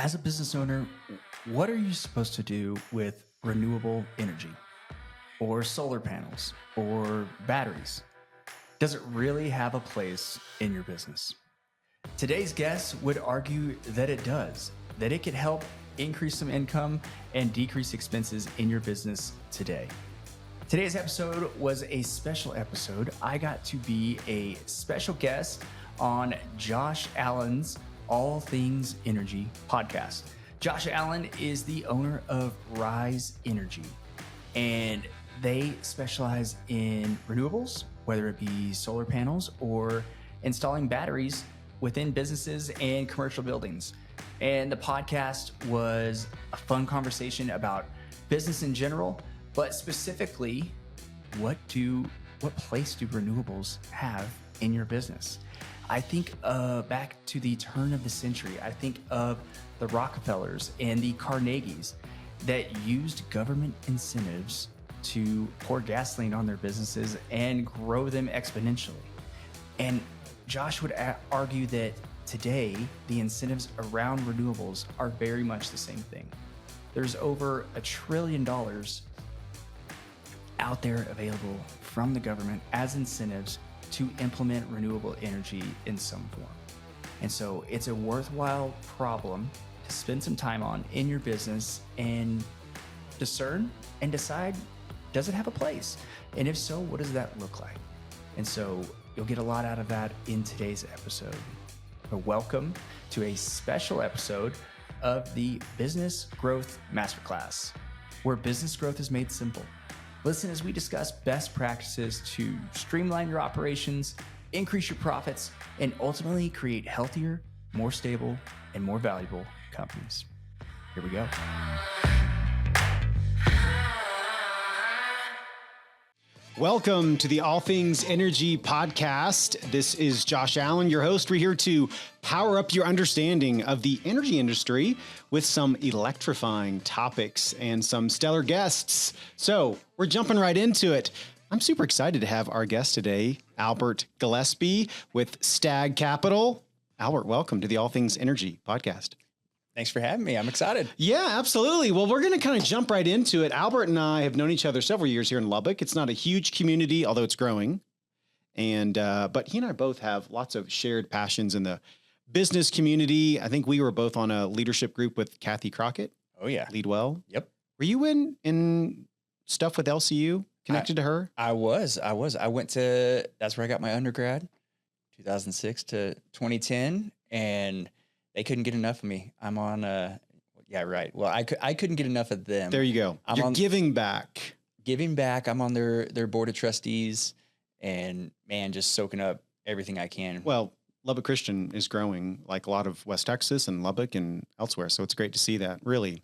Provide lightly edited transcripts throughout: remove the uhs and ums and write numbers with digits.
As a business owner, what are you supposed to do with renewable energy or solar panels or batteries? Does it really have a place in your business? Today's guest would argue that it does, that it could help increase some income and decrease expenses in your business today. Today's episode was a special episode. I got to be a special guest on Josh Allen's All Things Energy podcast. Josh Allen is the owner of Rise Energy, and they specialize in renewables, whether it be solar panels or installing batteries within businesses and commercial buildings. And the podcast was a fun conversation about business in general, but specifically, what place do renewables have in your business? I think back to the turn of the century. I think of the Rockefellers and the Carnegies that used government incentives to pour gasoline on their businesses and grow them exponentially. And Josh would argue that today, the incentives around renewables are very much the same thing. There's over $1 trillion out there available from the government as incentives to implement renewable energy in some form. And so it's a worthwhile problem to spend some time on in your business and discern and decide, does it have a place? And if so, what does that look like? And so you'll get a lot out of that in today's episode. But welcome to a special episode of the Business Growth Masterclass, where business growth is made simple. Listen as we discuss best practices to streamline your operations, increase your profits, and ultimately create healthier, more stable, and more valuable companies. Here we go. Welcome to the All Things Energy podcast. This is Josh Allen, your host. We're here to power up your understanding of the energy industry with some electrifying topics and some stellar guests. So we're jumping right into it. I'm super excited to have our guest today, Albert Gillespie with Stag Capital. Albert, welcome to the All Things Energy podcast. Thanks for having me. I'm excited. Yeah, absolutely. Well, we're going to kind of jump right into it. Albert and I have known each other several years here in Lubbock. It's not a huge community, although it's growing. And but he and I both have lots of shared passions in the business community. I think we were both on a leadership group with Kathy Crockett. Oh, yeah. Lead Well. Yep. Were you in stuff with LCU connected to her? I was. I went to, that's where I got my undergrad, 2006 to 2010. And they couldn't get enough of me. I'm on, yeah, right. Well, I couldn't get enough of them. There you go. You're giving back. Giving back. I'm on their board of trustees and, man, just soaking up everything I can. Well, Lubbock Christian is growing like a lot of West Texas and Lubbock and elsewhere. So it's great to see that, really.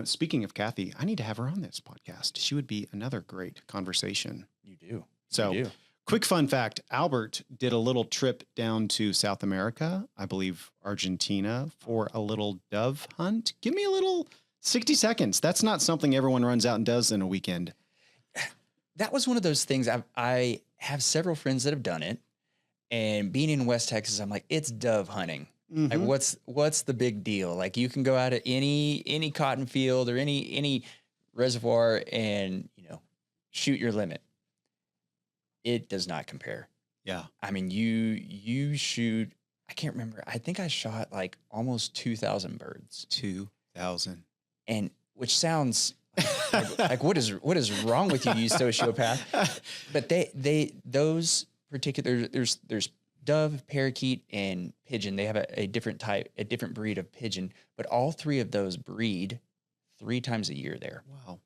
Speaking of Kathy, I need to have her on this podcast. She would be another great conversation. You do. So you do. Quick fun fact, Albert did a little trip down to South America, I believe Argentina, for a little dove hunt. Give me a little 60 seconds. That's not something everyone runs out and does in a weekend. That was one of those things. I have several friends that have done it. And being in West Texas, I'm like, it's dove hunting. Mm-hmm. Like, what's the big deal? Like, you can go out at any cotton field or any reservoir and, shoot your limit. It does not compare. Yeah. I mean, you shoot, I can't remember. I think I shot like almost 2,000 birds. 2,000. And which sounds like what is wrong with you, you sociopath? But those particular, there's dove, parakeet, and pigeon. They have a different breed of pigeon, but all three of those breed 3 times a year there. Wow.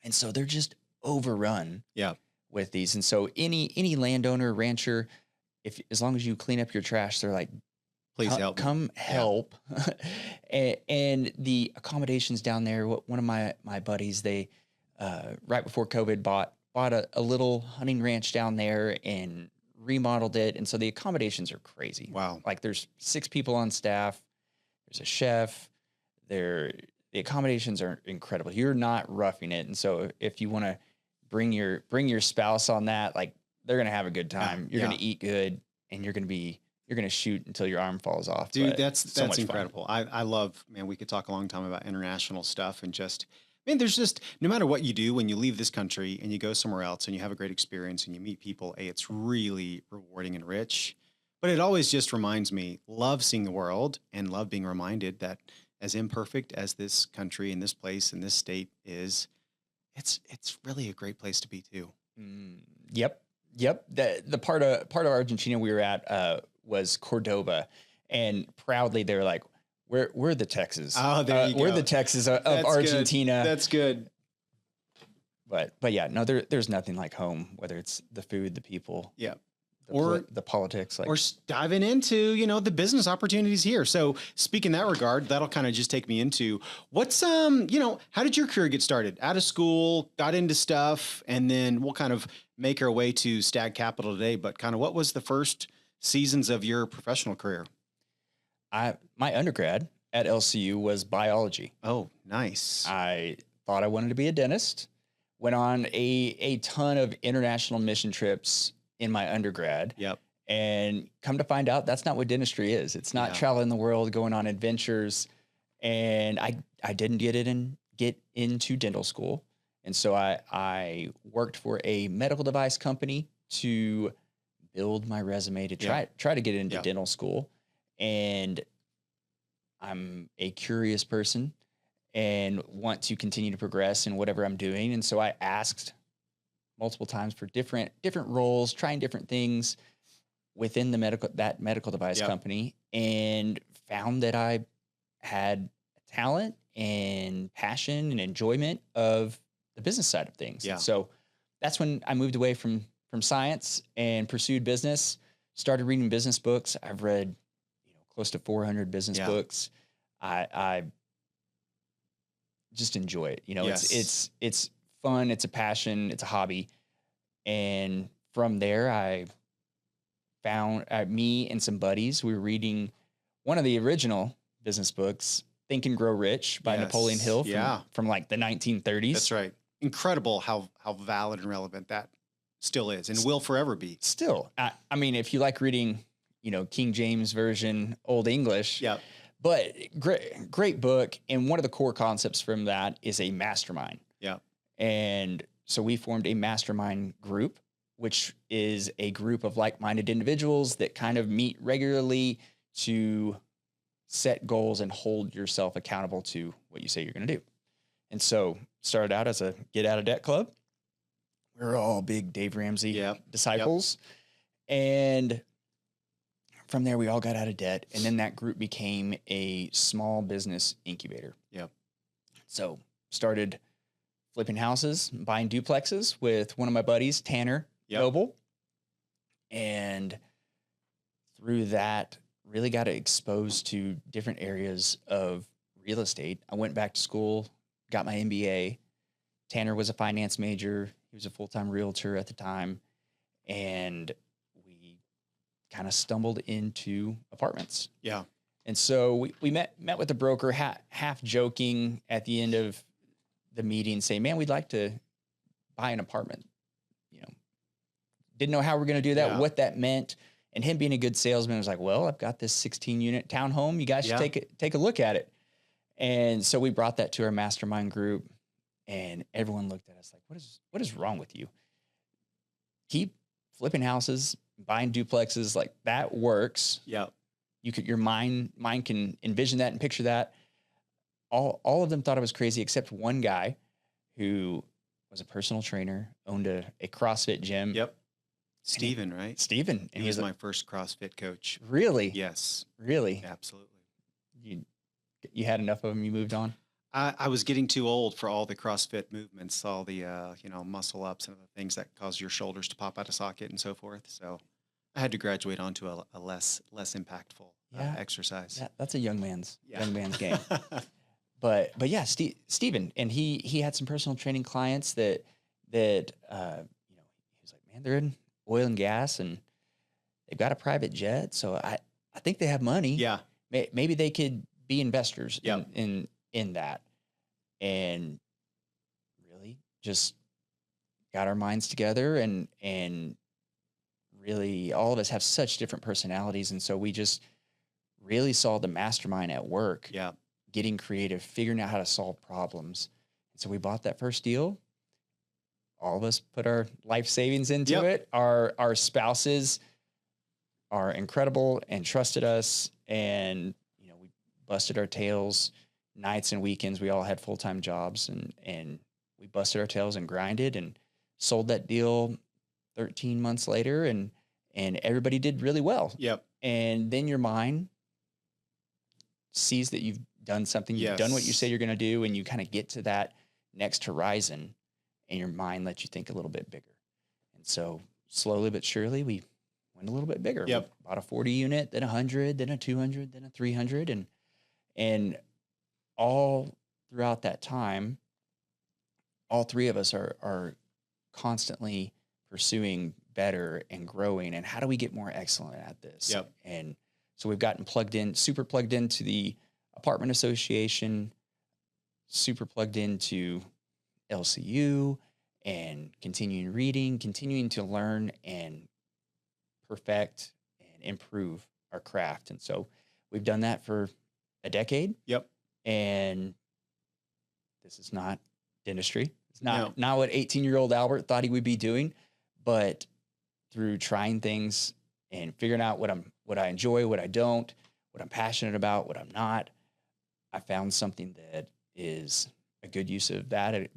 And so they're just overrun. Yeah. With these. And so any landowner, rancher, as long as you clean up your trash, they're like, please help. Come help. and the accommodations down there, one of my buddies, they right before COVID bought a little hunting ranch down there and remodeled it. And so the accommodations are crazy. Wow. Like there's 6 people on staff. There's a chef. The accommodations are incredible. You're not roughing it. And so if you want to bring your spouse on that, like they're going to have a good time. You're going to eat good and you're going to be gonna shoot until your arm falls off. Dude, but that's so much fun. incredible. I love, man, we could talk a long time about international stuff and just, man, there's just, no matter what you do, when you leave this country and you go somewhere else and you have a great experience and you meet people, it's really rewarding and rich. But it always just reminds me, love seeing the world and love being reminded that as imperfect as this country and this place and this state is, it's really a great place to be too. Yep. The part of Argentina we were at was Cordoba, and proudly they're like, we're the Texas. Oh, there you go. We're the Texas of Argentina. Good. That's good. But yeah, no, there's nothing like home, whether it's the food, the people, Yeah. the politics, or diving into, the business opportunities here. So speak in that regard, that'll kind of just take me into what's, how did your career get started? Out of school, got into stuff, and then we'll kind of make our way to Stag Capital today. But kind of what was the first seasons of your professional career? My undergrad at LCU was biology. Oh, nice. I thought I wanted to be a dentist. Went on a ton of international mission trips in my undergrad. Yep. And come to find out, that's not what dentistry is. It's not traveling the world, going on adventures. And I didn't get into dental school. And so I worked for a medical device company to build my resume to try to get into dental school. And I'm a curious person and want to continue to progress in whatever I'm doing. And so I asked multiple times for different roles, trying different things within that medical device company, and found that I had talent and passion and enjoyment of the business side of things. Yeah. So that's when I moved away from science and pursued business, started reading business books. I've read, close to 400 business books. I just enjoy it. It's fun. It's a passion. It's a hobby. And from there, I found me and some buddies. We were reading one of the original business books, Think and Grow Rich by Napoleon Hill from like the 1930s. That's right. Incredible how valid and relevant that still is and will forever be. Still. I mean, if you like reading, King James Version, Old English. Yeah. But great book. And one of the core concepts from that is a mastermind. Yeah. And so we formed a mastermind group, which is a group of like-minded individuals that kind of meet regularly to set goals and hold yourself accountable to what you say you're going to do. And so started out as a get out of debt club. We were all big Dave Ramsey disciples. And from there, we all got out of debt. And then that group became a small business incubator. Yep. So started flipping houses, buying duplexes with one of my buddies, Tanner Noble. And through that, really got exposed to different areas of real estate. I went back to school, got my MBA. Tanner was a finance major. He was a full-time realtor at the time. And we kind of stumbled into apartments. Yeah. And so we met with the broker, half joking at the end of the meeting, saying, man, we'd like to buy an apartment. Didn't know how we're going to do that, what that meant. And him being a good salesman was like, well, I've got this 16-unit townhome. You guys should take a look at it. And so we brought that to our mastermind group, and everyone looked at us like, what is wrong with you? Keep flipping houses, buying duplexes, like that works. Yeah. Your mind can envision that and picture that. All of them thought I was crazy, except one guy who was a personal trainer, owned a CrossFit gym. Yep. Steven, right? Steven. And he was my first CrossFit coach. Really? Yes. Really? Absolutely. You had enough of them, you moved on? I was getting too old for all the CrossFit movements, all the, muscle ups and other things that cause your shoulders to pop out of socket and so forth. So I had to graduate onto a less impactful exercise. That's a young man's game. But yeah, Steven, and he had some personal training clients that he was like, man, they're in oil and gas and they've got a private jet. So I think they have money. Yeah. Maybe they could be investors in that. And really just got our minds together and really, all of us have such different personalities. And so we just really saw the mastermind at work, getting creative, figuring out how to solve problems. And so we bought that first deal. All of us put our life savings into it. Our spouses are incredible and trusted us. And, you know, we busted our tails nights and weekends. We all had full-time jobs, and we busted our tails and grinded and sold that deal 13 months later, and everybody did really well. And then your mind sees that you've done something, you've done what you say you're going to do, and you kind of get to that next horizon, and your mind lets you think a little bit bigger. And so slowly but surely, we went a little bit bigger. We bought a 40 unit, then 100, then a 200, then a 300. And all throughout that time, all three of us are constantly pursuing better and growing. And how do we get more excellent at this? And so we've gotten super plugged into the apartment association, super plugged into LCU, and continuing reading, continuing to learn and perfect and improve our craft. And so we've done that for a decade. And this is not dentistry. It's not what 18-year-old Albert thought he would be doing, but through trying things and figuring out what I enjoy, what I don't, what I'm passionate about, what I'm not, I found something that is a good use of that. It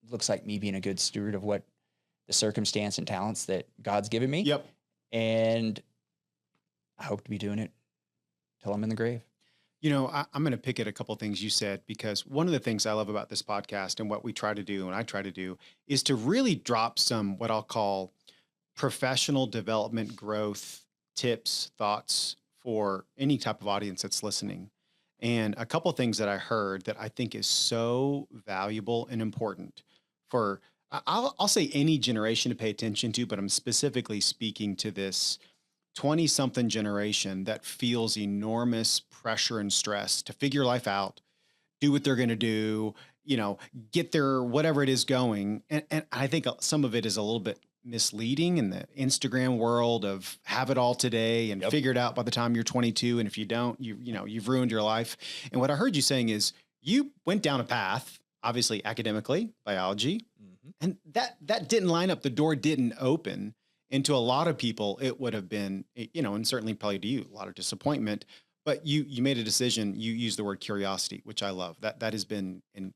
looks like me being a good steward of what the circumstance and talents that God's given me. And I hope to be doing it till I'm in the grave. You know, I'm going to pick at a couple of things you said, because one of the things I love about this podcast and what we try to do and I try to do is to really drop some what I'll call professional development growth tips, thoughts for any type of audience that's listening. And a couple of things that I heard that I think is so valuable and important for, I'll say any generation to pay attention to, but I'm specifically speaking to this 20-something generation that feels enormous pressure and stress to figure life out, do what they're going to do, you know, get their whatever it is going. And I think some of it is a little bit misleading in the Instagram world of have it all today and figure it out by the time you're 22. And if you don't, you've ruined your life. And what I heard you saying is you went down a path, obviously academically, biology, and that didn't line up. The door didn't open. And to a lot of people, it would have been, and certainly probably to you, a lot of disappointment. But you made a decision. You used the word curiosity, which I love. That has been an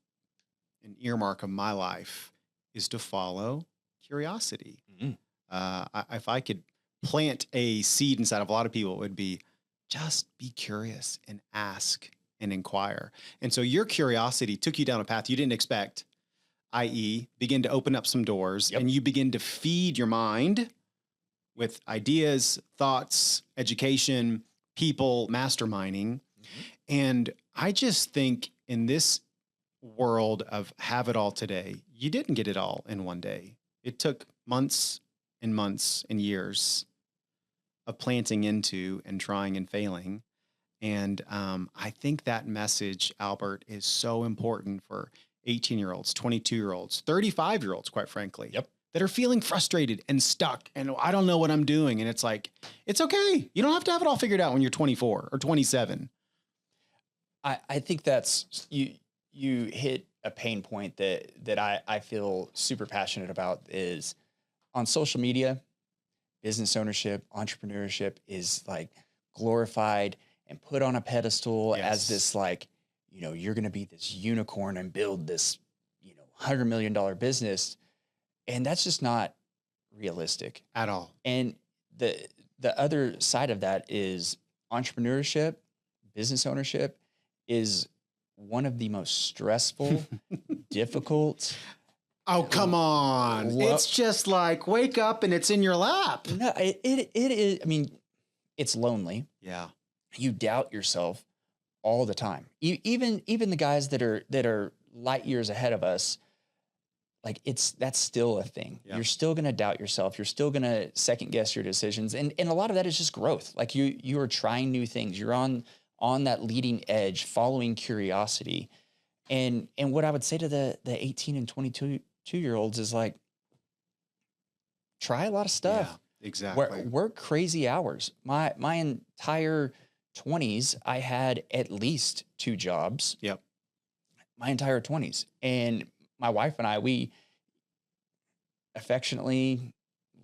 earmark of my life, is to follow curiosity. If I could plant a seed inside of a lot of people, it would be just be curious and ask and inquire. And so your curiosity took you down a path you didn't expect, i.e. begin to open up some doors, and you begin to feed your mind with ideas, thoughts, education, people, masterminding. And I just think in this world of have it all today, you didn't get it all in one day. It took months and months and years of planting into and trying and failing. And I think that message, Albert, is so important for 18-year-olds, 22-year-olds, 35-year-olds, quite frankly, that are feeling frustrated and stuck. And I don't know what I'm doing. And it's like, it's okay. You don't have to have it all figured out when you're 24 or 27. I think that's, you hit a pain point that I feel super passionate about is on social media, business ownership, entrepreneurship is like glorified and put on a pedestal as this, like, you're going to be this unicorn and build this, $100 million business. And that's just not realistic at all. And the other side of that is entrepreneurship, business ownership is one of the most stressful, difficult. Oh, come on. It's just like wake up and it's in your lap. No, it is. I mean, it's lonely. Yeah. You doubt yourself all the time. Even the guys that are light years ahead of us, like that's still a thing. Yeah. You're still going to doubt yourself. You're still going to second guess your decisions. And a lot of that is just growth. Like you are trying new things. You're on that leading edge, following curiosity. And what I would say to the 18 and 22-year-olds is like, try a lot of stuff. Exactly. Work crazy hours. My entire 20s, I had at least 2 jobs. Yep. My entire 20s. And my wife and I, we affectionately,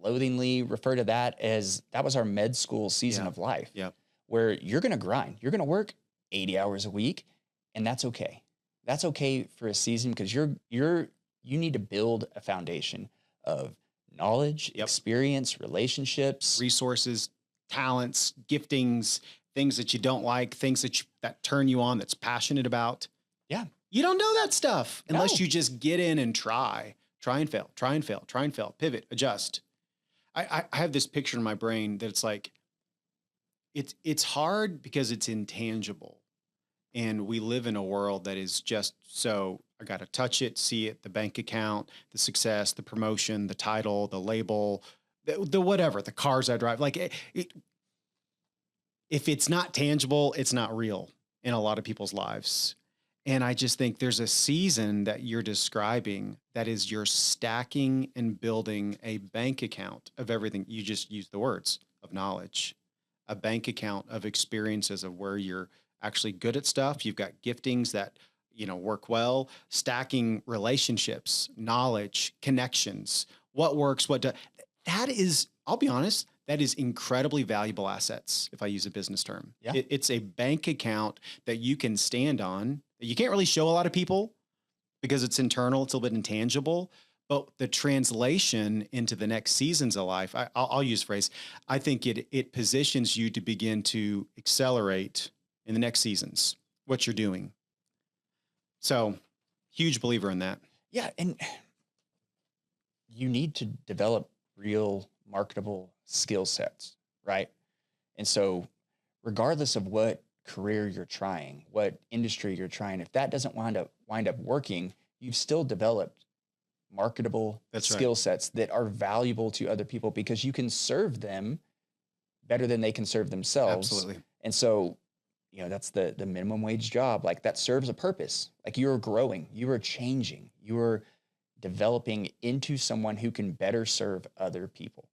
loathingly refer to that as that was our med school season of life. Yep. Where you're going to grind. You're going to work 80 hours a week, and that's okay. That's okay for a season because you need to build a foundation of knowledge, experience, relationships, resources, talents, giftings, things that you don't like, things that turn you on, that's passionate about. Yeah. You don't know that stuff unless you just get in and try and fail, pivot, adjust. I have this picture in my brain that it's like, it's hard because it's intangible. And we live in a world that is just so, I got to touch it, see it, the bank account, the success, the promotion, the title, the label, the whatever, the cars I drive. Like if it's not tangible, it's not real in a lot of people's lives. And I just think there's a season that you're describing that is you're stacking and building a bank account of everything. You just use the words of knowledge, a bank account of experiences of where you're actually good at stuff. You've got giftings that, work well, stacking relationships, knowledge, connections, what works, that is, I'll be honest, that is incredibly valuable assets. If I use a business term, it's a bank account that you can stand on. You can't really show a lot of people because it's internal. It's a little bit intangible, but the translation into the next seasons of life, I'll use the phrase, I think it positions you to begin to accelerate in the next seasons, what you're doing. So huge believer in that. Yeah. And you need to develop real marketable skill sets, right? And so regardless of what career you're trying, what industry you're trying, if that doesn't wind up working, you've still developed marketable skill sets that are valuable to other people because you can serve them better than they can serve themselves. Absolutely. And so, that's the minimum wage job. Like that serves a purpose. Like you're growing, you are changing, you are developing into someone who can better serve other people.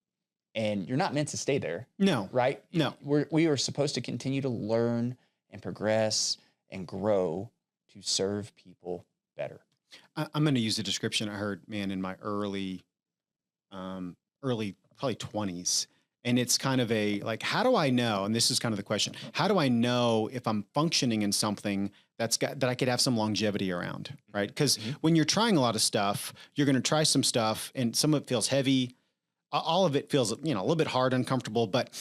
And you're not meant to stay there. No. Right? No. We are supposed to continue to learn and progress and grow to serve people better. I'm going to use a description I heard, in my early probably 20s. And it's kind of like, how do I know? And this is kind of the question. How do I know if I'm functioning in something that I could have some longevity around, right? Because when you're trying a lot of stuff, you're going to try some stuff and some of it feels heavy. All of it feels, a little bit hard, uncomfortable. But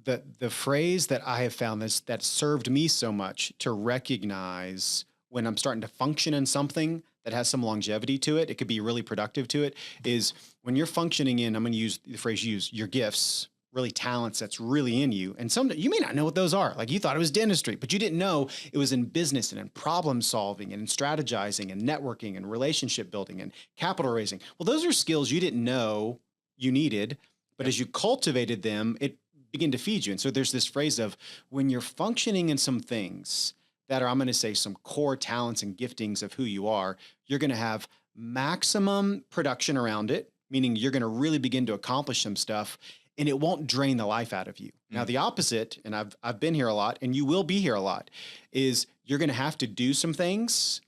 the phrase that I have found that served me so much to recognize when I'm starting to function in something that has some longevity to it, it could be really productive to it, is when you're functioning in, I'm going to use the phrase your gifts, really talents that's really in you. And you may not know what those are. Like you thought it was dentistry, but you didn't know it was in business and in problem solving and in strategizing and networking and relationship building and capital raising. Well, those are skills you didn't know you needed, but as you cultivated them, it began to feed you. And so there's this phrase of when you're functioning in some things that are, I'm going to say, some core talents and giftings of who you are, you're going to have maximum production around it, meaning you're going to really begin to accomplish some stuff and it won't drain the life out of you. Now, the opposite, and I've been here a lot and you will be here a lot, is you're going to have to do some things.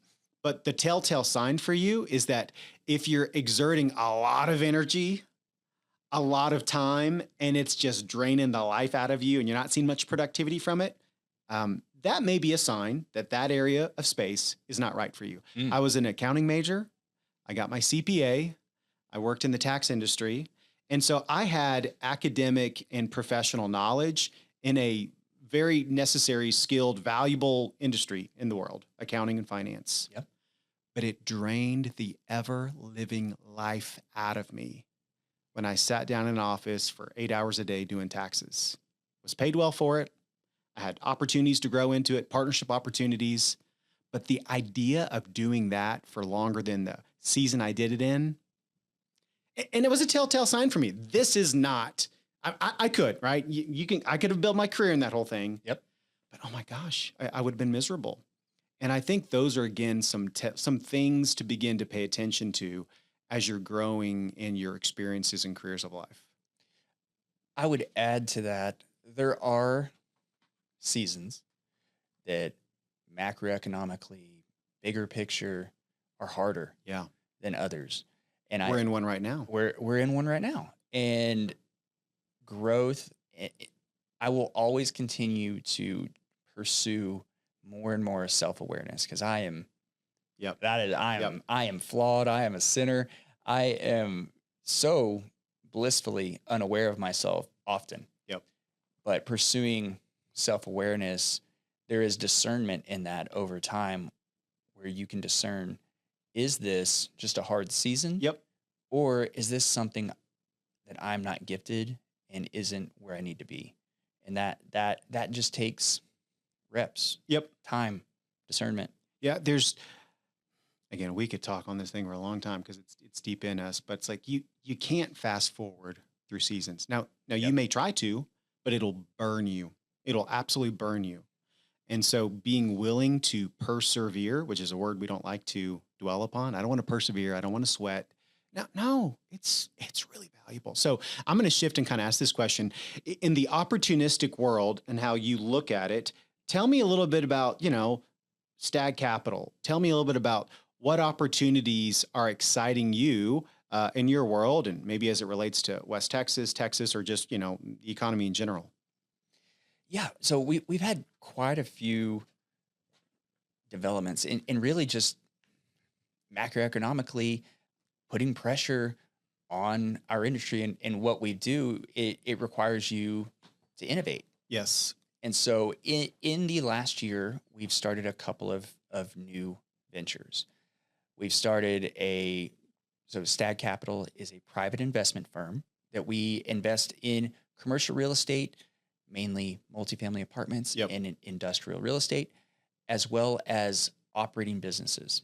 But the telltale sign for you is that if you're exerting a lot of energy, a lot of time, and it's just draining the life out of you and you're not seeing much productivity from it, that may be a sign that area of space is not right for you. I was an accounting major. I got my CPA. I worked in the tax industry. And so I had academic and professional knowledge in a very necessary, skilled, valuable industry in the world, accounting and finance. Yep. But it drained the ever-living life out of me when I sat down in an office for 8 hours a day doing taxes. Was paid well for it. I had opportunities to grow into it, partnership opportunities. But the idea of doing that for longer than the season I did it in, and it was a telltale sign for me. This is not, I could, right? I could have built my career in that whole thing. Yep. But oh my gosh, I would have been miserable. And I think those are, again, some things to begin to pay attention to as you're growing in your experiences and careers of life. I would add to that, there are seasons that macroeconomically, bigger picture, are harder than others. And we're in one right now. We're in one right now. And growth, I will always continue to pursue more and more self-awareness, because I am flawed. I am a sinner. I am so blissfully unaware of myself often. But pursuing self-awareness, there is discernment in that over time, where you can discern, is this just a hard season? Or is this something that I'm not gifted and isn't where I need to be? And that just takes reps, time, discernment. Yeah. Again, we could talk on this thing for a long time, because it's deep in us, but it's like you can't fast forward through seasons. Now you may try to, but it'll burn you. It'll absolutely burn you. And so being willing to persevere, which is a word we don't like to dwell upon. I don't want to persevere. I don't want to sweat. No, it's really valuable. So I'm going to shift and kind of ask this question. In the opportunistic world and how you look at it, tell me a little bit about, Stag Capital. Tell me a little bit about what opportunities are exciting you in your world, and maybe as it relates to West Texas, or just, the economy in general. Yeah. So we've had quite a few developments in really just macroeconomically putting pressure on our industry, and what we do. It requires you to innovate. Yes. And so in the last year, we've started a couple of new ventures. We've started Stag Capital is a private investment firm that we invest in commercial real estate, mainly multifamily apartments, and in industrial real estate, as well as operating businesses.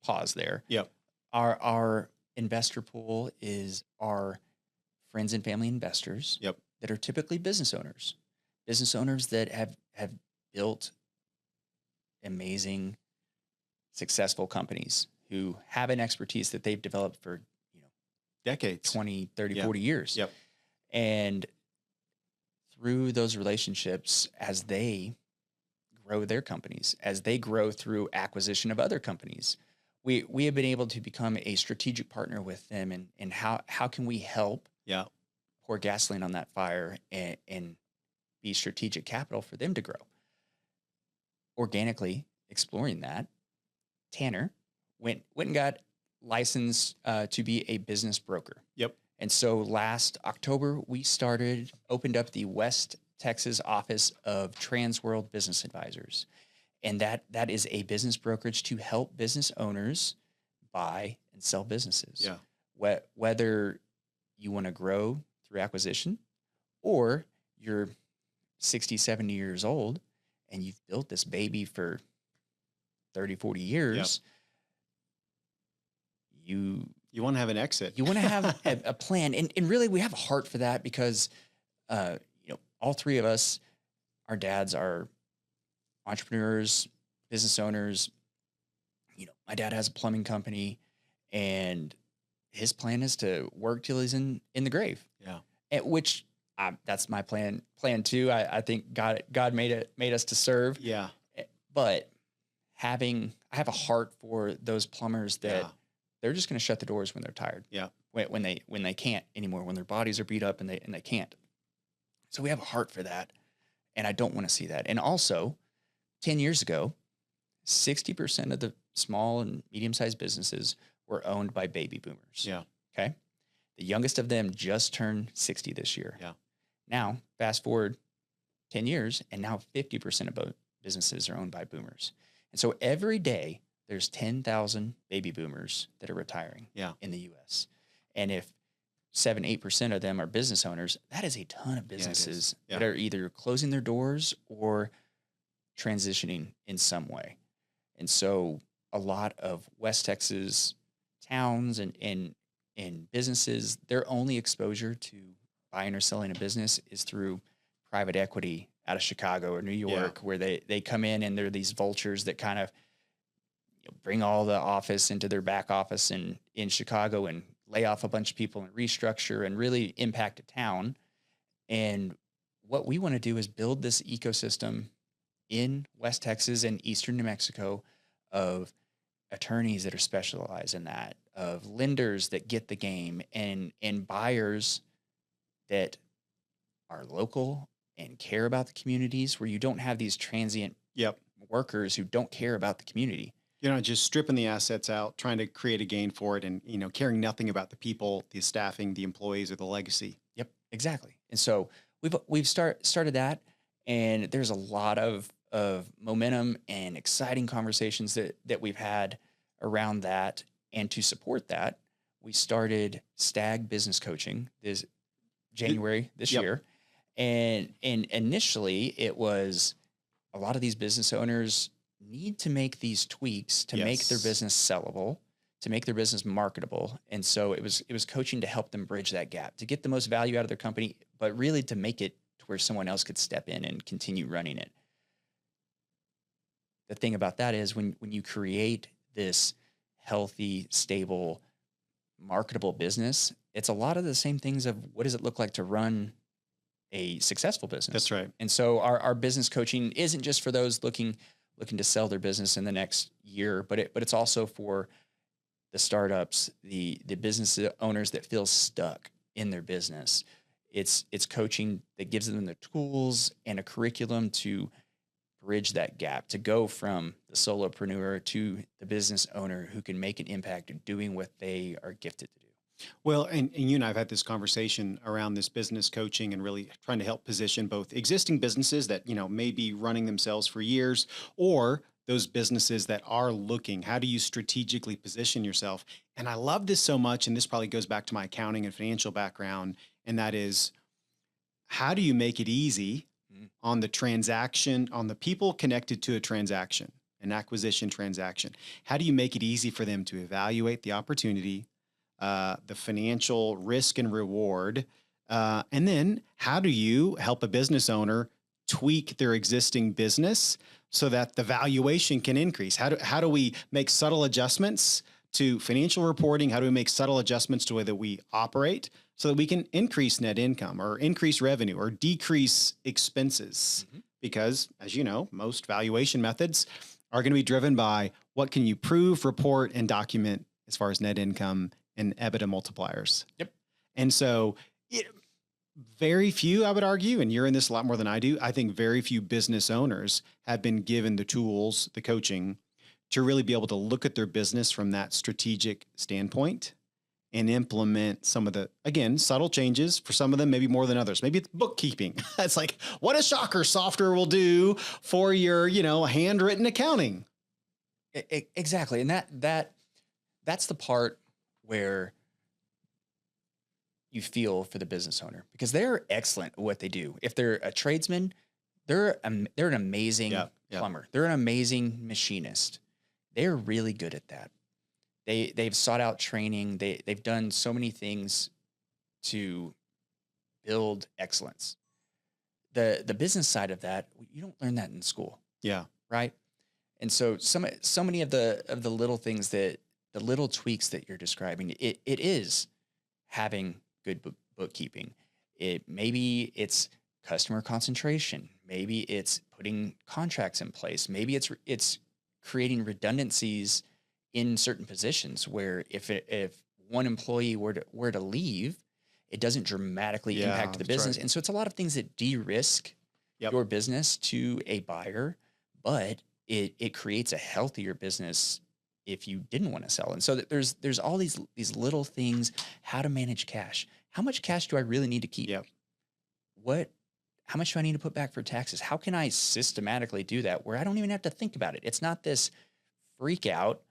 Pause there. Our investor pool is our friends and family investors that are typically business owners that have built amazing, successful companies, who have an expertise that they've developed for decades, 20, 30, 40 years. And through those relationships, as they grow their companies, as they grow through acquisition of other companies, we have been able to become a strategic partner with them. And how can we help pour gasoline on that fire and be strategic capital for them to grow? Organically exploring that, Tanner went and got licensed to be a business broker. And so last October, we opened up the West Texas office of Transworld Business Advisors. And that is a business brokerage to help business owners buy and sell businesses. Whether you want to grow through acquisition, or you're 60, 70 years old and you've built this baby for 30, 40 years, you want to have an exit. You want to have a plan. And really, we have a heart for that, because, all three of us, our dads are entrepreneurs, business owners. My dad has a plumbing company, and his plan is to work till he's in the grave. Which that's my plan too. I think God made us to serve. But I have a heart for those plumbers that they're just going to shut the doors when they're tired. When they can't anymore, when their bodies are beat up and they can't. So we have a heart for that, and I don't want to see that. And also, 10 years ago, 60% of the small and medium-sized businesses were owned by baby boomers. Okay. The youngest of them just turned 60 this year. Now, fast forward 10 years, and now 50% of businesses are owned by boomers. And so every day, there's 10,000 baby boomers that are retiring in the U.S. And if 7-8% of them are business owners, that is a ton of businesses that are either closing their doors or transitioning in some way. And so a lot of West Texas towns and businesses, their only exposure to buying or selling a business is through private equity out of Chicago or New York, where they come in and they're these vultures that kind of bring all the office into their back office in Chicago and lay off a bunch of people and restructure and really impact a town. And what we want to do is build this ecosystem in West Texas and Eastern New Mexico of attorneys that are specialized in that, of lenders that get the game, and buyers that are local and care about the communities, where you don't have these transient workers who don't care about the community. You're not just stripping the assets out, trying to create a gain for it, and caring nothing about the people, the staffing, the employees, or the legacy. Yep, exactly. And so we've started that, and there's a lot of momentum and exciting conversations that we've had around that. And to support that, we started Stag Business Coaching this January this year. And initially it was a lot of these business owners need to make these tweaks to make their business sellable, to make their business marketable. And so it was coaching to help them bridge that gap, to get the most value out of their company, but really to make it to where someone else could step in and continue running it. The thing about that is when you create this healthy, stable, marketable business, it's a lot of the same things of what does it look like to run a successful business. That's right. And so our business coaching isn't just for those looking to sell their business in the next year, but it's also for the startups, the business owners that feel stuck in their business. It's coaching that gives them the tools and a curriculum to bridge that gap, to go from the solopreneur to the business owner who can make an impact in doing what they are gifted to do. Well, and you and I have had this conversation around this business coaching and really trying to help position both existing businesses that, may be running themselves for years, or those businesses that are looking, how do you strategically position yourself? And I love this so much. And this probably goes back to my accounting and financial background. And that is, how do you make it easy on the transaction, on the people connected to a transaction, an acquisition transaction? How do you make it easy for them to evaluate the opportunity, the financial risk and reward? And then how do you help a business owner tweak their existing business so that the valuation can increase? How do we make subtle adjustments to financial reporting? How do we make subtle adjustments to the way that we operate so that we can increase net income or increase revenue or decrease expenses? Mm-hmm. Because, as you know, most valuation methods are going to be driven by what can you prove, report, and document as far as net income and EBITDA multipliers. Yep. And so very few, I would argue, and you're in this a lot more than I do, I think very few business owners have been given the tools, the coaching, to really be able to look at their business from that strategic standpoint and implement some of the, again, subtle changes. For some of them, maybe more than others. Maybe it's bookkeeping. It's like, what a shocker software will do for your, handwritten accounting. Exactly. And that's the part where you feel for the business owner, because they're excellent at what they do. If they're a tradesman, they're an amazing plumber. They're an amazing machinist. They're really good at that. They've sought out training. They've done so many things to build excellence. The business side of that, you don't learn that in school. Yeah. Right. And so so many of the little things, that the little tweaks that you're describing, it is having good bookkeeping. Maybe it's customer concentration. Maybe it's putting contracts in place. Maybe it's creating redundancies in certain positions where if one employee were to leave, it doesn't dramatically impact the business. Right. And so it's a lot of things that de-risk your business to a buyer, but it creates a healthier business if you didn't want to sell. And so there's all these little things, how to manage cash. How much cash do I really need to keep? Yep. How much do I need to put back for taxes? How can I systematically do that where I don't even have to think about it? It's not this freak out,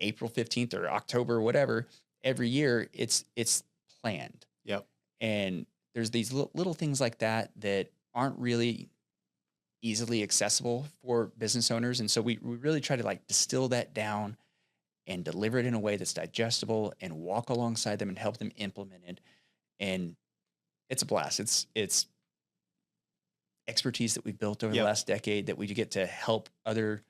April 15th or October, whatever, every year. It's planned. Yep. And there's these little things like that aren't really easily accessible for business owners. And so we really try to distill that down and deliver it in a way that's digestible and walk alongside them and help them implement it. And it's a blast. It's expertise that we've built over the last decade that we get to help other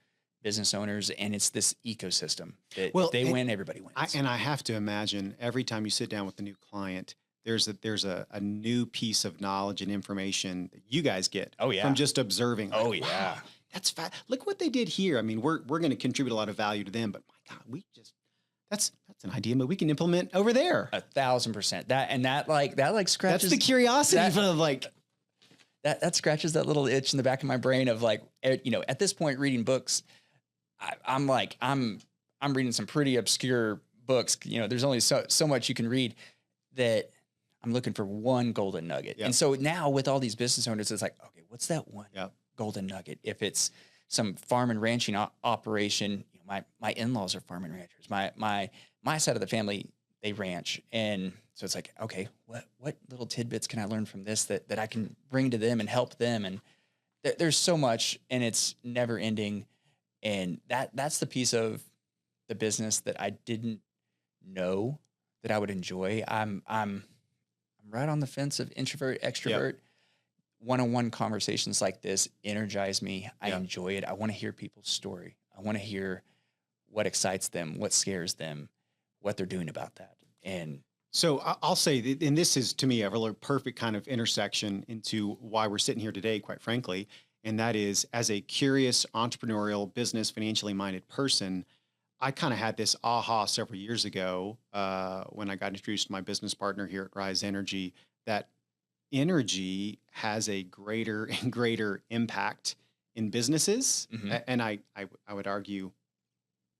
business owners, and it's this ecosystem that Well, if they win, everybody wins. I have to imagine every time you sit down with a new client, there's a new piece of knowledge and information that you guys get from just observing. Like, wow, that's look what they did here. I mean, we're going to contribute a lot of value to them, but my God, that's an idea that we can implement over there. 1,000%. That scratches. That's the curiosity of like. That scratches that little itch in the back of my brain of like, at this point reading books, I'm reading some pretty obscure books. There's only so much you can read that I'm looking for one golden nugget. Yep. And so now with all these business owners, it's like, okay, what's that one golden nugget? If it's some farm and ranching operation, my in-laws are farm and ranchers. My side of the family, they ranch. And so it's like, okay, what little tidbits can I learn from this that I can bring to them and help them? And there's so much, and it's never ending. And that's the piece of the business that I didn't know that I would enjoy. I'm right on the fence of introvert, extrovert. Yep. One-on-one conversations like this energize me. I enjoy it. I want to hear people's story. I want to hear what excites them, what scares them, what they're doing about that. And so I'll say, and this is to me a really perfect kind of intersection into why we're sitting here today, quite frankly. And that is, as a curious, entrepreneurial, business, financially minded person, I kind of had this aha several years ago when I got introduced to my business partner here at Rise Energy, that energy has a greater and greater impact in businesses. Mm-hmm. And I would argue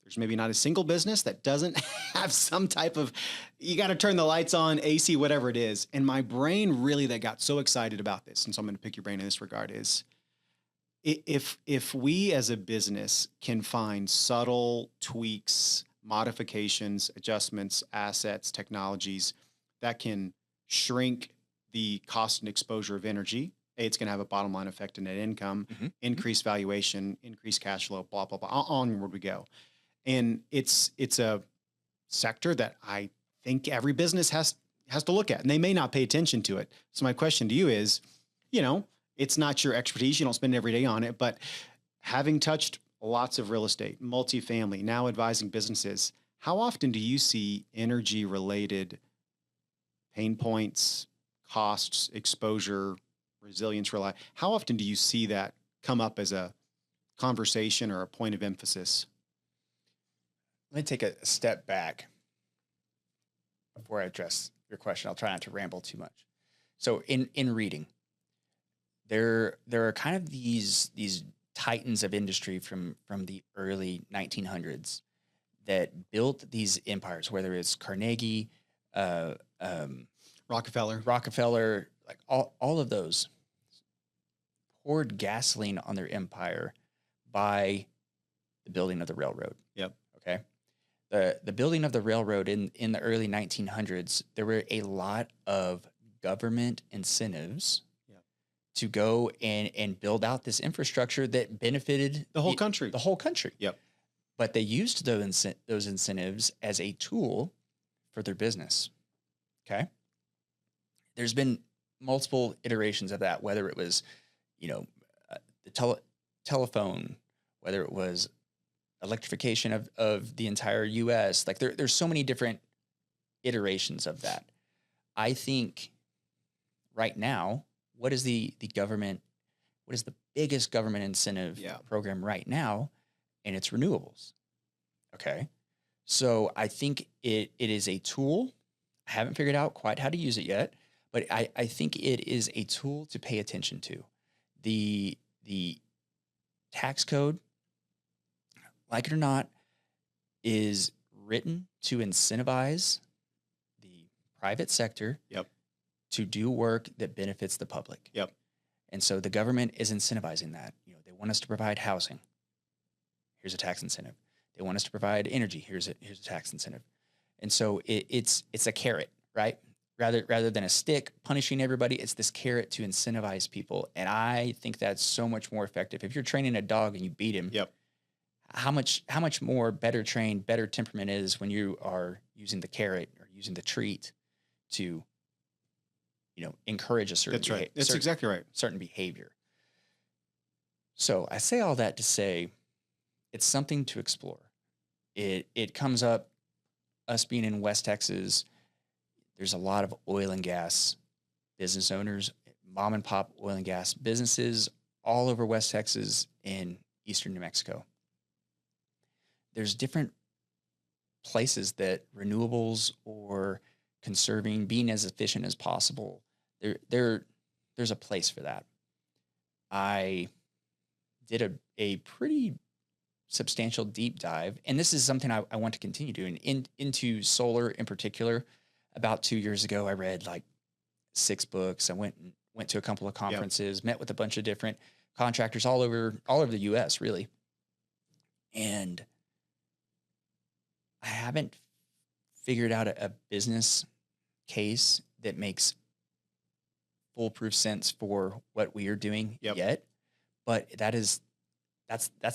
there's maybe not a single business that doesn't have some type of, you got to turn the lights on, AC, whatever it is. And my brain really that got so excited about this, and so I'm going to pick your brain in this regard, is if we as a business can find subtle tweaks, modifications, adjustments, assets, technologies that can shrink the cost and exposure of energy, it's going to have a bottom line effect in net income, increase valuation, increase cash flow, blah, blah, blah, onward we go. And it's a sector that I think every business has to look at, and they may not pay attention to it. So my question to you is, it's not your expertise. You don't spend every day on it, but having touched lots of real estate, multifamily, now advising businesses, how often do you see energy related pain points, costs, exposure, resilience, how often do you see that come up as a conversation or a point of emphasis? Let me take a step back before I address your question. I'll try not to ramble too much. So in reading, there are kind of these titans of industry from the early 1900s that built these empires, whether it's Carnegie, Rockefeller, like all of those poured gasoline on their empire by the building of the railroad. Yep. Okay. The building of the railroad in the early 1900s, there were a lot of government incentives to go and build out this infrastructure that benefited the whole country. The whole country. Yep. But they used those incentives as a tool for their business. Okay. There's been multiple iterations of that, whether it was, the telephone, whether it was electrification of the entire U.S. Like there's so many different iterations of that. I think right now, what is the government? What is the biggest government incentive program right now? And it's renewables. Okay. So I think it is a tool. I haven't figured out quite how to use it yet, but I think it is a tool to pay attention to. The tax code, like it or not, is written to incentivize the private sector to do work that benefits the public. Yep. And so the government is incentivizing that. They want us to provide housing. Here's a tax incentive. They want us to provide energy. Here's a tax incentive. And so it's a carrot, right? Rather than a stick punishing everybody, it's this carrot to incentivize people. And I think that's so much more effective. If you're training a dog and you beat him, how much more better trained, better temperament is when you are using the carrot or using the treat to encourage a certain That's right. That's exactly right. Certain behavior. So I say all that to say, it's something to explore. It comes up, us being in West Texas, there's a lot of oil and gas business owners, mom and pop oil and gas businesses all over West Texas and eastern New Mexico. There's different places that renewables or conserving, being as efficient as possible, there's a place for that. I did a pretty substantial deep dive, and this is something I want to continue doing into solar in particular. About 2 years ago, I read like 6 books. I went to a couple of conferences, met with a bunch of different contractors all over the US, really. And I haven't figured out a business case that makes foolproof sense for what we are doing yet. But that's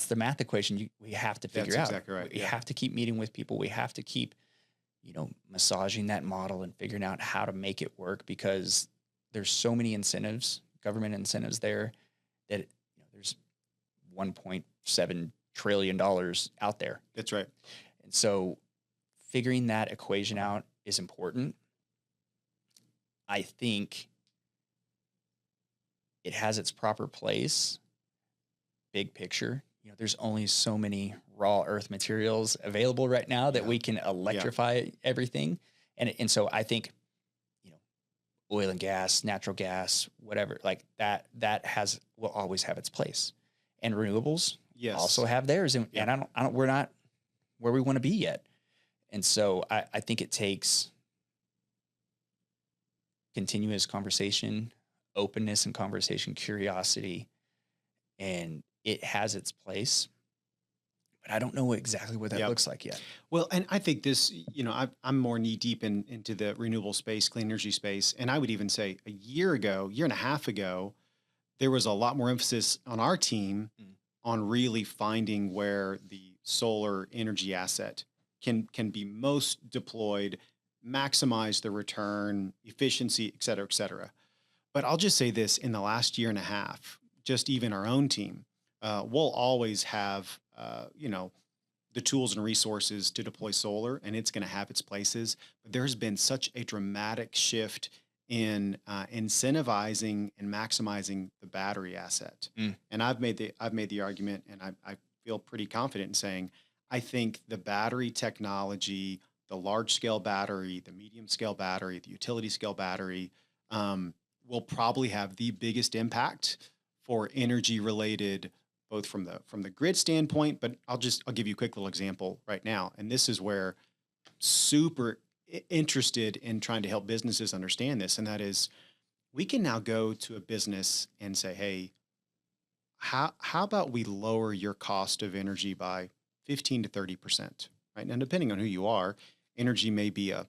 the math equation we have to figure out. That's exactly right. We have to keep meeting with people. We have to keep, massaging that model and figuring out how to make it work, because there's so many incentives, government incentives there, that there's $1.7 trillion out there. That's right. And so figuring that equation out is important. I think it has its proper place, big picture. There's only so many raw earth materials available right now that we can electrify everything. And so I think, oil and gas, natural gas, whatever, like that will always have its place. And renewables also have theirs. And we're not where we want to be yet. And so I think it takes continuous conversation, openness and conversation, curiosity, and it has its place, but I don't know exactly what that looks like yet. Well, and I think this, I'm more knee deep into the renewable space, clean energy space. And I would even say a year and a half ago, there was a lot more emphasis on our team on really finding where the solar energy asset can be most deployed, maximize the return, efficiency, et cetera, et cetera. But I'll just say this, in the last year and a half, just even our own team, we'll always have, the tools and resources to deploy solar, and it's going to have its places. But there's been such a dramatic shift in incentivizing and maximizing the battery asset. And I've made the argument, and I feel pretty confident in saying, I think the battery technology, the large scale battery, the medium scale battery, the utility scale battery, will probably have the biggest impact for energy related, both from the grid standpoint, but I'll give you a quick little example right now. And this is where super interested in trying to help businesses understand this. And that is, we can now go to a business and say, hey, how about we lower your cost of energy by 15 to 30%, right? And depending on who you are, energy may be a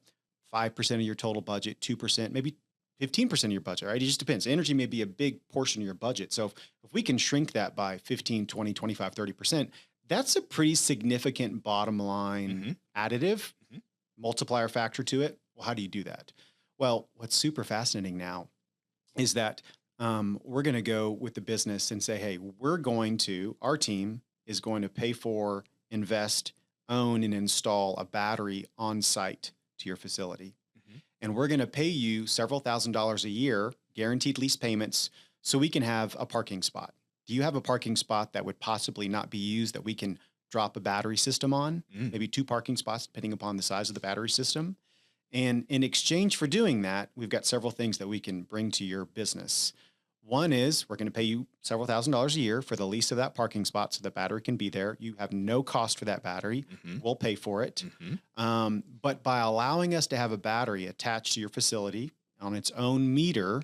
5% of your total budget, 2%, maybe 15% of your budget, right? It just depends. Energy may be a big portion of your budget. So if we can shrink that by 15, 20, 25, 30%, that's a pretty significant bottom line additive, multiplier factor to it. Well, how do you do that? Well, what's super fascinating now is that we're going to go with the business and say, hey, our team is going to pay for, invest, own, and install a battery on site to your facility. And we're going to pay you several $1,000s a year, guaranteed lease payments, so we can have a parking spot. Do you have a parking spot that would possibly not be used that we can drop a battery system on? Maybe 2 parking spots, depending upon the size of the battery system. And in exchange for doing that, we've got several things that we can bring to your business. One is we're going to pay you several $1,000s a year for the lease of that parking spot so the battery can be there. You have no cost for that battery. We'll pay for it. But by allowing us to have a battery attached to your facility on its own meter,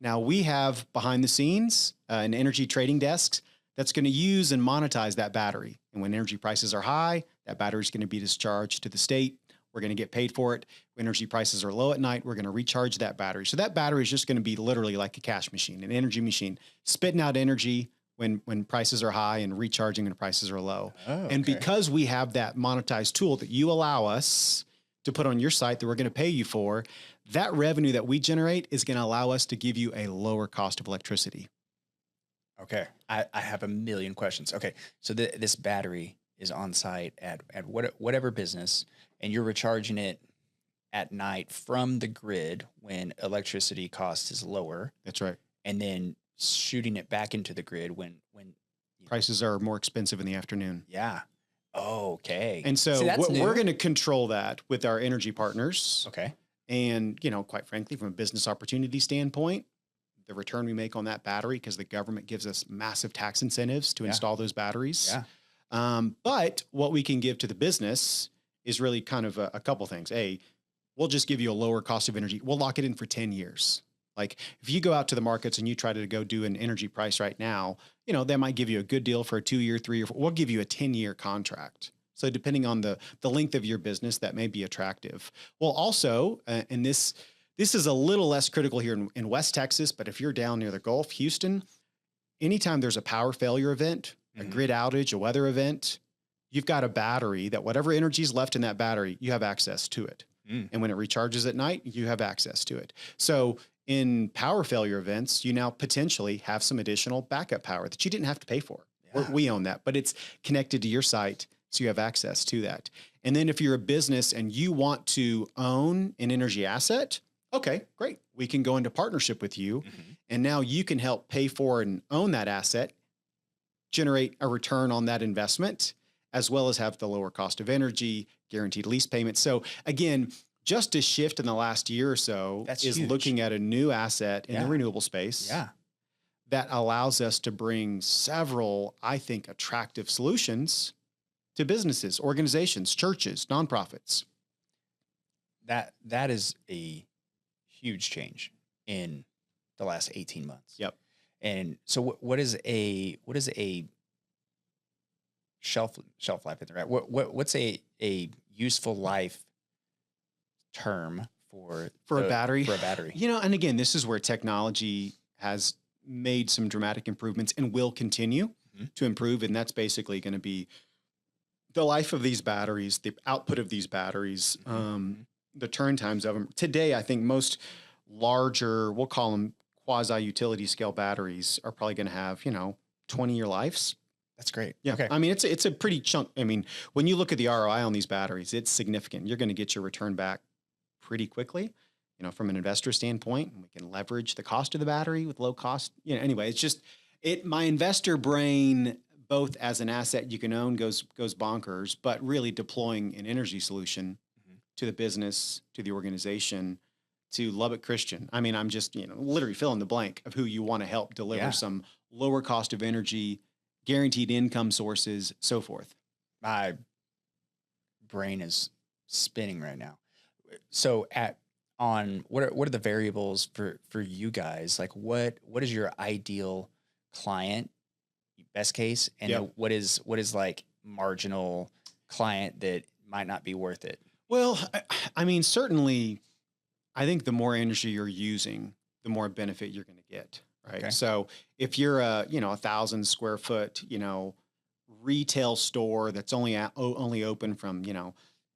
now we have behind the scenes an energy trading desk that's going to use and monetize that battery. And when energy prices are high, that battery is going to be discharged to the state. We're going to get paid for it. When energy prices are low at night, we're going to recharge that battery. So that battery is just going to be literally like a cash machine, an energy machine, spitting out energy when prices are high and recharging when prices are low. And because we have that monetized tool that you allow us to put on your site that we're going to pay you for, that revenue that we generate is going to allow us to give you a lower cost of electricity. Okay. I have a million questions. Okay. So this battery, is on site at whatever business, and you're recharging it at night from the grid when electricity cost is lower, That's right. and then shooting it back into the grid when Prices are more expensive in the afternoon. yeah. Oh, okay. And so See, that's new. we're going to control that with our energy partners. Okay. And, quite frankly, from a business opportunity standpoint, the return we make on that battery, because the government gives us massive tax incentives to install those batteries. Yeah. But what we can give to the business is really kind of a couple things. We'll just give you a lower cost of energy. We'll lock it in for 10 years. Like if you go out to the markets and you try to go do an energy price right now, they might give you a good deal for a 2 year, 3 year, we'll give you a 10-year contract. So depending on the length of your business, that may be attractive. Well, also, and this is a little less critical here in West Texas, but if you're down near the Gulf, Houston, anytime there's a power failure event, a grid outage, a weather event, you've got a battery that whatever energy is left in that battery, you have access to it. And when it recharges at night, you have access to it. So in power failure events, you now potentially have some additional backup power that you didn't have to pay for. Yeah. We own that, but it's connected to your site, so you have access to that. And then if you're a business and you want to own an energy asset, okay, great. We can go into partnership with you, and now you can help pay for and own that asset, generate a return on that investment, as well as have the lower cost of energy, guaranteed lease payments. So again, just a shift in the last year or so is huge. Looking at a new asset in the renewable space that allows us to bring several, I think, attractive solutions to businesses, organizations, churches, nonprofits. That is a huge change in the last 18 months. Yep. And so what is a shelf life, right? What's a useful life term for a battery? For a battery. And again, this is where technology has made some dramatic improvements and will continue to improve. And that's basically going to be the life of these batteries, the output of these batteries, the turn times of them. Today, I think most larger, we'll call them quasi-utility scale batteries, are probably going to have, 20-year lives. That's great. Yeah. Okay. I mean, it's a pretty chunk. I mean, when you look at the ROI on these batteries, it's significant. You're going to get your return back pretty quickly, from an investor standpoint, and we can leverage the cost of the battery with low cost. Anyway, it's just my investor brain, both as an asset you can own, goes bonkers, but really deploying an energy solution to the business, to the organization, to Lubbock Christian. I mean, I'm just, literally fill in the blank of who you want to help deliver some lower cost of energy, guaranteed income sources, so forth. My brain is spinning right now. So what are the variables for you guys? Like what is your ideal client, best case, and what is like marginal client that might not be worth it? Well, I mean, certainly, I think the more energy you're using, the more benefit you're going to get. Right. Okay. So if you're a 1,000 square foot, retail store that's only open from,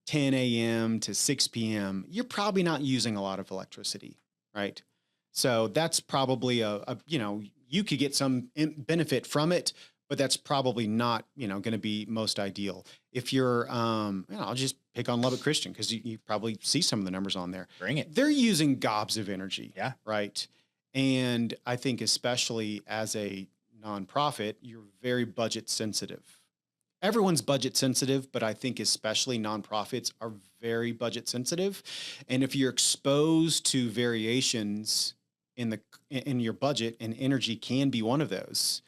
10 a.m. to 6 p.m., you're probably not using a lot of electricity. Right. So that's probably you could get some benefit from it, but that's probably not, going to be most ideal. If you're, I'll just pick on Lubbock Christian because you probably see some of the numbers on there. Bring it. They're using gobs of energy. Yeah. Right. And I think especially as a nonprofit, you're very budget sensitive. Everyone's budget sensitive, but I think especially nonprofits are very budget sensitive. And if you're exposed to variations in your budget, and energy can be one of those,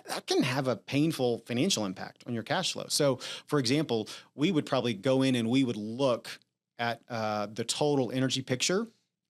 that can have a painful financial impact on your cash flow. So, for example, we would probably go in and we would look at the total energy picture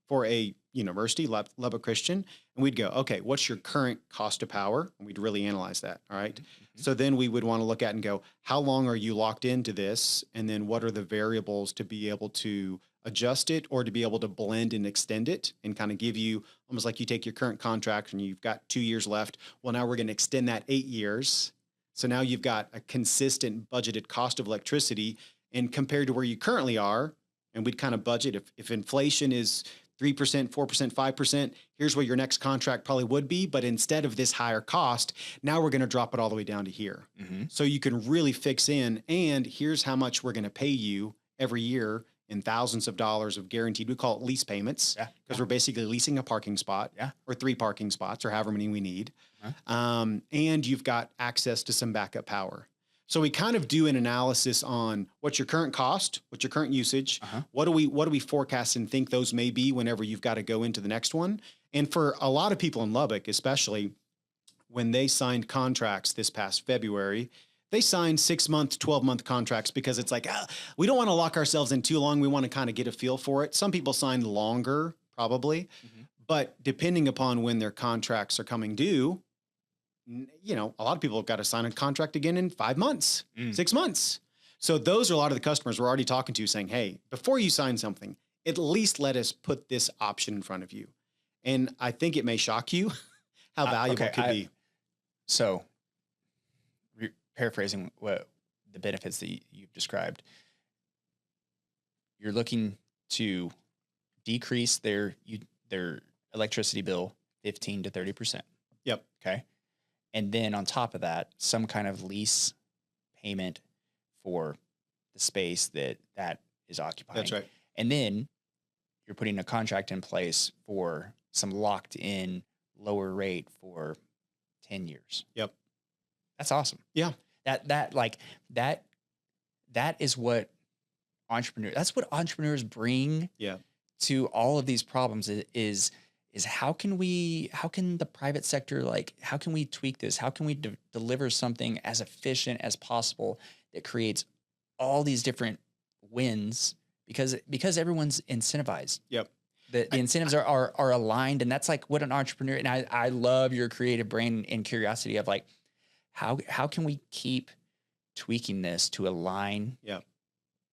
for a university, Lubbock Christian, and we'd go, okay, what's your current cost of power? And we'd really analyze that. All right. So then we would want to look at and go, how long are you locked into this? And then what are the variables to be able to adjust it or to be able to blend and extend it and kind of give you almost like you take your current contract and you've got 2 years left. Well, now we're going to extend that 8 years. So now you've got a consistent budgeted cost of electricity, and compared to where you currently are, and we'd kind of budget if inflation is 3%, 4%, 5%. Here's where your next contract probably would be. But instead of this higher cost, now we're going to drop it all the way down to here. Mm-hmm. So you can really fix in, and here's how much we're going to pay you every year in thousands of dollars of guaranteed. We call it lease payments because we're basically leasing a parking spot or 3 parking spots or however many we need. And you've got access to some backup power. So we kind of do an analysis on what's your current cost, what's your current usage, what do we forecast and think those may be whenever you've got to go into the next one. And for a lot of people in Lubbock, especially when they signed contracts this past February, they signed 6-month, 12-month contracts because it's like, we don't want to lock ourselves in too long. We want to kind of get a feel for it. Some people signed longer, probably, but depending upon when their contracts are coming due, you know, a lot of people have got to sign a contract again in 5 months, 6 months. So those are a lot of the customers we're already talking to saying, hey, before you sign something, at least let us put this option in front of you. And I think it may shock you how valuable it could be. So paraphrasing what the benefits that you've described, you're looking to decrease their electricity bill 15 to 30%. Yep. Okay. And then on top of that, some kind of lease payment for the space that is occupying. That's right. And then you're putting a contract in place for some locked in lower rate for 10 years. Yep. That's awesome. Yeah. That is what entrepreneurs bring to all of these problems is how can the private sector, how can we tweak this? How can we deliver something as efficient as possible that creates all these different wins because everyone's incentivized. Yep. The incentives are aligned, and that's like what an entrepreneur, and I love your creative brain and curiosity of like, how can we keep tweaking this to align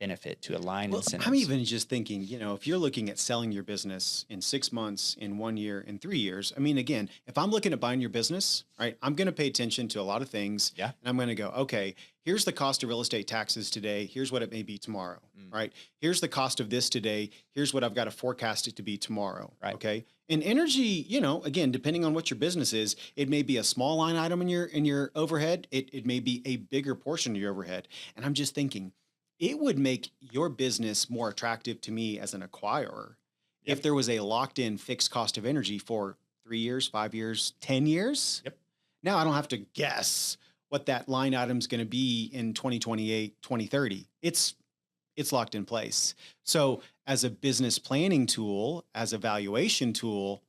benefit, to align incentives? I'm even just thinking, if you're looking at selling your business in 6 months, in 1 year, in 3 years, I mean, again, if I'm looking at buying your business, right, I'm going to pay attention to a lot of things. Yeah. And I'm going to go, okay, here's the cost of real estate taxes today. Here's what it may be tomorrow, right? Here's the cost of this today. Here's what I've got to forecast it to be tomorrow. Right. Okay. And energy, again, depending on what your business is, it may be a small line item in your overhead. It may be a bigger portion of your overhead. And I'm just thinking, it would make your business more attractive to me as an acquirer if there was a locked in fixed cost of energy for 3 years, 5 years, 10 years. Yep. Now I don't have to guess what that line item is going to be in 2028, 2030. It's locked in place. So as a business planning tool, as a valuation tool,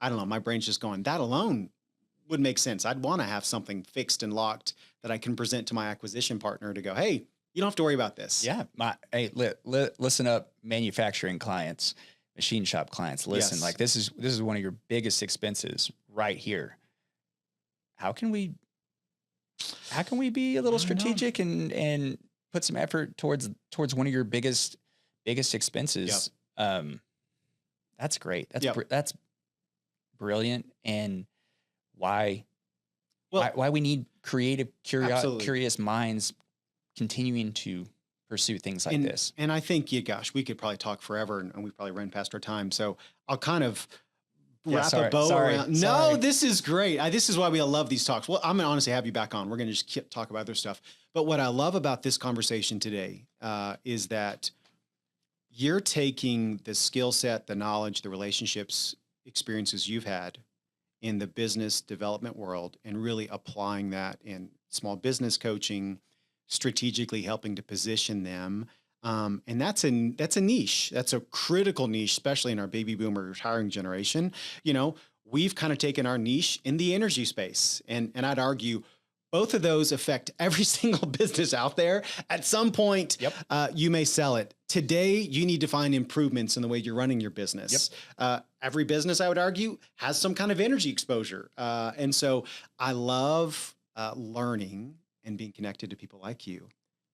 I don't know, my brain's just going, that alone would make sense. I'd want to have something fixed and locked that I can present to my acquisition partner to go, hey, you don't have to worry about this. Yeah. Listen up, manufacturing clients, machine shop clients. Listen, like this is one of your biggest expenses right here. How can we be a little strategic and put some effort towards one of your biggest expenses? Yep. That's great. That's brilliant. And why we need creative, curious minds continuing to pursue things like this. And I think, we could probably talk forever and we've probably run past our time. So I'll kind of wrap a bow around. No, this is great. This is why we love these talks. Well, I'm going to honestly have you back on. We're going to just talk about other stuff. But what I love about this conversation today is that you're taking the skill set, the knowledge, the relationships, experiences you've had in the business development world and really applying that in small business coaching, strategically helping to position them. And that's a niche. That's a critical niche, especially in our baby boomer retiring generation. We've kind of taken our niche in the energy space. And I'd argue both of those affect every single business out there. At some point, you may sell it. Today, you need to find improvements in the way you're running your business. Every business, I would argue, has some kind of energy exposure. And so I love learning and being connected to people like you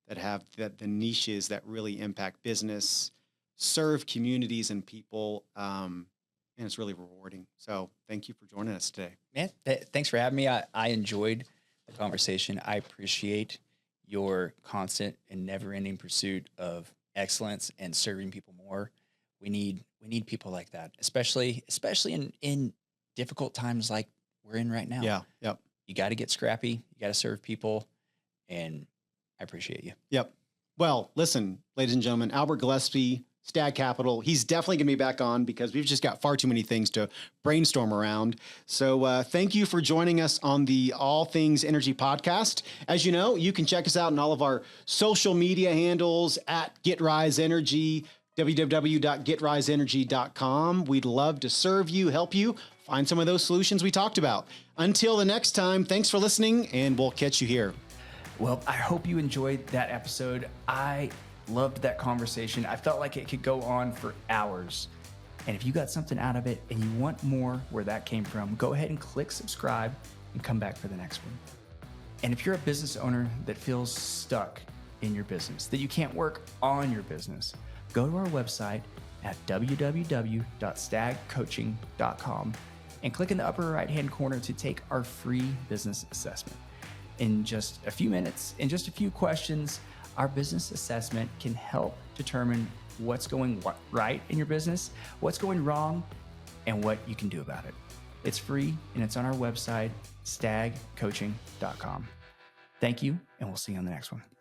that have the niches that really impact business, serve communities and people, and it's really rewarding. So thank you for joining us today. Man, thanks for having me. I enjoyed the conversation. I appreciate your constant and never-ending pursuit of excellence and serving people more. We need we need people like that, especially in difficult times like we're in right now. Yeah. Yep. You got to get scrappy. You got to serve people. And I appreciate you. Yep. Well, listen, ladies and gentlemen, Albert Gillespie, Stag Capital, he's definitely going to be back on because we've just got far too many things to brainstorm around. So thank you for joining us on the All Things Energy podcast. As you know, you can check us out on all of our social media handles at GetRise Energy, www.getriseenergy.com. We'd love to serve you, help you find some of those solutions we talked about. Until the next time, thanks for listening, and we'll catch you here. Well, I hope you enjoyed that episode. I loved that conversation. I felt like it could go on for hours. And if you got something out of it and you want more where that came from, go ahead and click subscribe and come back for the next one. And if you're a business owner that feels stuck in your business, that you can't work on your business, go to our website at www.stagcoaching.com and click in the upper right-hand corner to take our free business assessment. In just a few minutes, in just a few questions, our business assessment can help determine what's going right in your business, what's going wrong, and what you can do about it. It's free and it's on our website, stagcoaching.com. Thank you, and we'll see you on the next one.